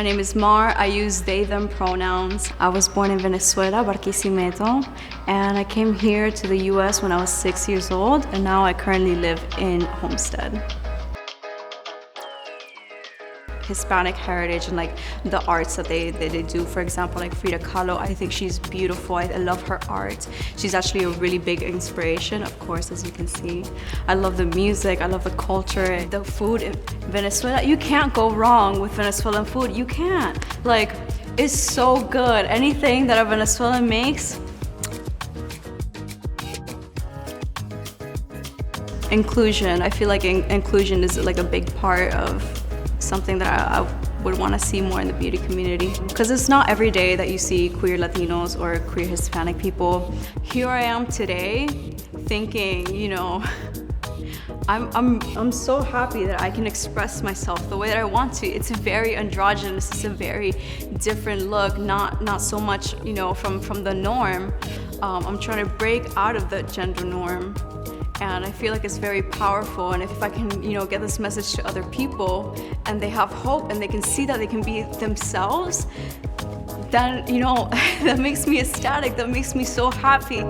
My name is Mar. I use they, them pronouns. I was born in Venezuela, Barquisimeto, and I came here to the US when I was 6 years old, and now I currently live in Homestead. Hispanic heritage and like the arts that they do. For example, like Frida Kahlo, I think she's beautiful. I love her art. She's actually a really big inspiration, of course, as you can see. I love the music, I love the culture, the food in Venezuela. You can't go wrong with Venezuelan food. You can't. Like, it's so good. Anything that a Venezuelan makes. Inclusion. I feel like inclusion is like a big part of something that I would want to see more in the beauty community, because it's not every day that you see queer Latinos or queer Hispanic people. Here I am today thinking, you know, I'm so happy that I can express myself the way that I want to. It's very androgynous. It's a very different look, not so much, you know, from the norm. I'm trying to break out of the gender norm. And I feel like it's very powerful, and if I can, you know, get this message to other people and they have hope and they can see that they can be themselves, then, you know, that makes me ecstatic, that makes me so happy.